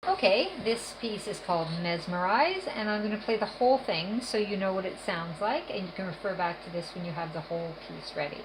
Okay, this piece is called Mesmerize, and I'm going to play the whole thing so you know what it sounds like, and you can refer back to this when you have the whole piece ready.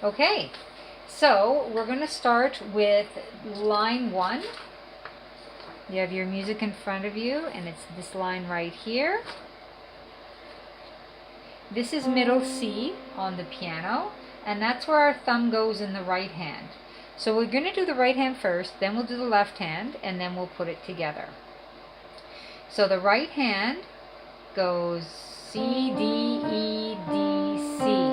Okay, so we're going to start with line 1. You have your music in front of you, and it's this line right here. This is middle C on the piano, and that's where our thumb goes in the right hand. So we're going to do the right hand first, then we'll do the left hand, and then we'll put it together. So the right hand goes C, D, E, D, C.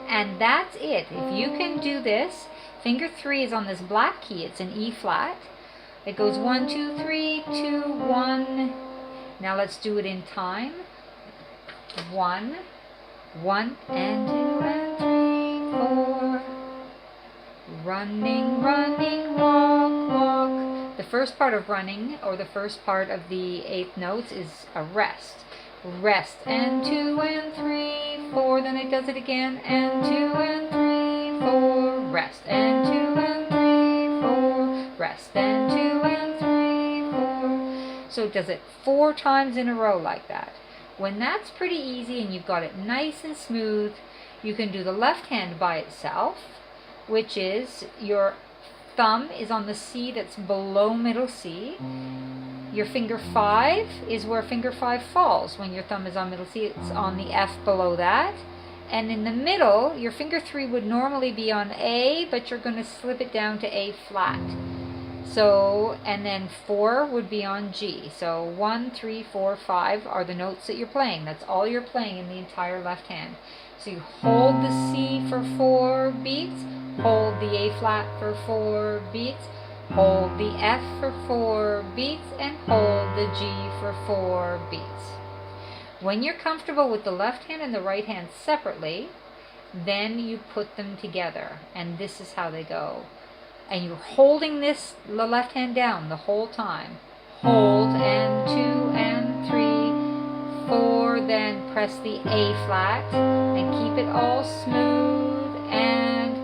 And that's it. If you can do this, finger 3 is on this black key. It's an E flat. It goes 1, 2, 3, 2, 1. Now let's do it in time. 1, 1, and 2, and 3, 4. Running, running, walk, walk. The first part of running, or the first part of the 8th notes, is a rest. Rest, and 2, and 3, 4. Then it does it again, and 2, and 3, 4. Rest, and 2, and 3, 4. Rest, and 2, and 3, 4. So it does it 4 times in a row like that. When that's pretty easy and you've got it nice and smooth, you can do the left hand by itself, which is your thumb is on the C that's below middle C. Your finger 5 is where finger 5 falls. When your thumb is on middle C, it's on the F below that. And in the middle, your finger 3 would normally be on A, but you're going to slip it down to A flat. So, and then 4 would be on G. So 1, 3, 4, 5 are the notes that you're playing. That's all you're playing in the entire left hand. So you hold the C for 4 beats, hold the A flat for 4 beats, hold the F for 4 beats, and hold the G for 4 beats. When you're comfortable with the left hand and the right hand separately, then you put them together, and this is how they go. And you're holding the left hand down the whole time. Hold, and 2, and 3, 4, then press the A flat, and keep it all smooth, and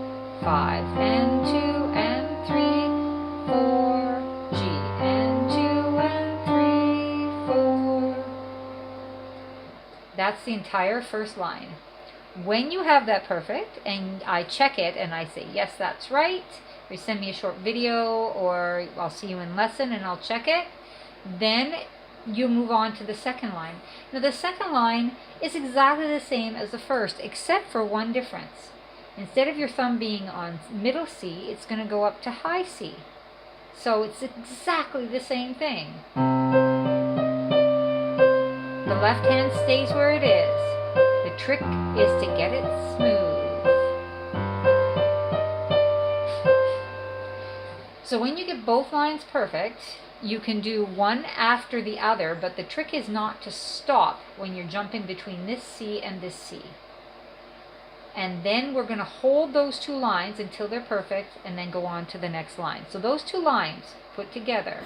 5, and 2, and 3, 4, G, and 2, and 3, 4. That's the entire first line. When you have that perfect, and I check it, and I say, yes, that's right, or send me a short video, or I'll see you in lesson and I'll check it, then you move on to the second line. Now the second line is exactly the same as the first, except for one difference. Instead of your thumb being on middle C, it's going to go up to high C. So it's exactly the same thing. The left hand stays where it is. The trick is to get it smooth. So when you get both lines perfect, you can do one after the other, but the trick is not to stop when you're jumping between this C and this C. And then we're going to hold those 2 lines until they're perfect, and then go on to the next line. So those 2 lines put together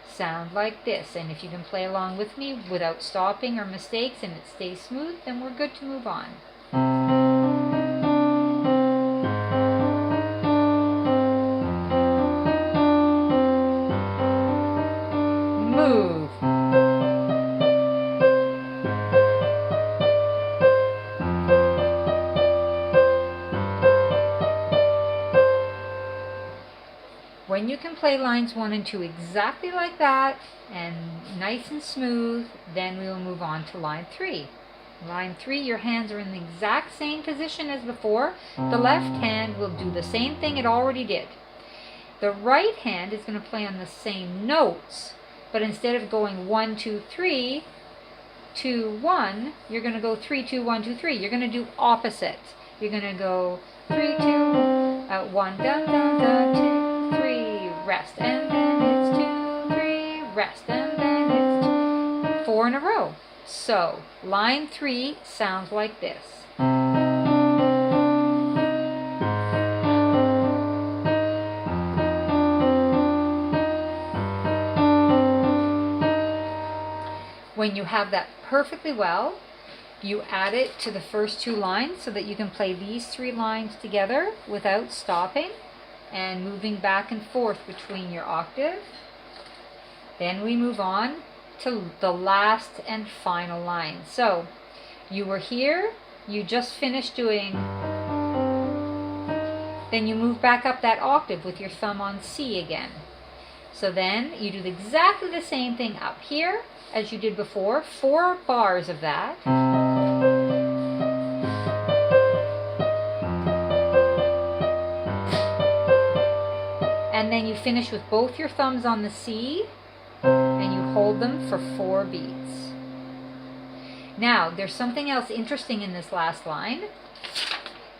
sound like this, and if you can play along with me without stopping or mistakes and it stays smooth, then we're good to move on. Move. When you can play lines 1 and 2 exactly like that, and nice and smooth, then we will move on to line 3. Line 3, your hands are in the exact same position as before. The left hand will do the same thing it already did. The right hand is going to play on the same notes, but instead of going 1, 2, 3, 2, 1, you're going to go 3, 2, 1, 2, 3. You're going to do opposite. you're going to go 3, 2, 1, dun, dun, dun, 2, 3, rest, and then it's 2, 3, rest, and then it's 4 in a row. So, line 3 sounds like this. When you have that perfectly well, you add it to the first 2 lines so that you can play these 3 lines together without stopping and moving back and forth between your octave. Then we move on to the last and final line. So you were here, you just finished doing, then you move back up that octave with your thumb on C again. So then you do exactly the same thing up here as you did before, 4 bars of that. And then you finish with both your thumbs on the C, and you hold them for 4 beats. Now, there's something else interesting in this last line.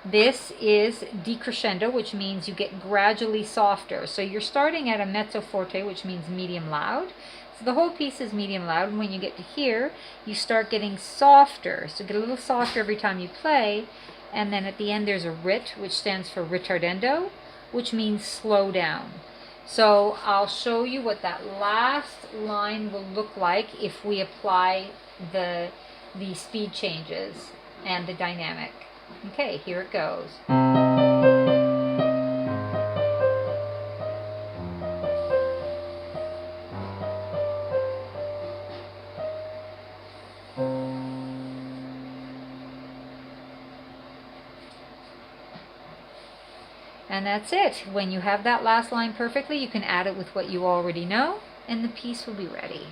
This is decrescendo, which means you get gradually softer. So you're starting at a mezzo forte, which means medium loud. So the whole piece is medium loud, and when you get to here, you start getting softer. So get a little softer every time you play, and then at the end there's a rit, which stands for ritardendo, which means slow down. So I'll show you what that last line will look like if we apply the speed changes and the dynamic. Okay, here it goes. And that's it. When you have that last line perfectly, you can add it with what you already know, and the piece will be ready.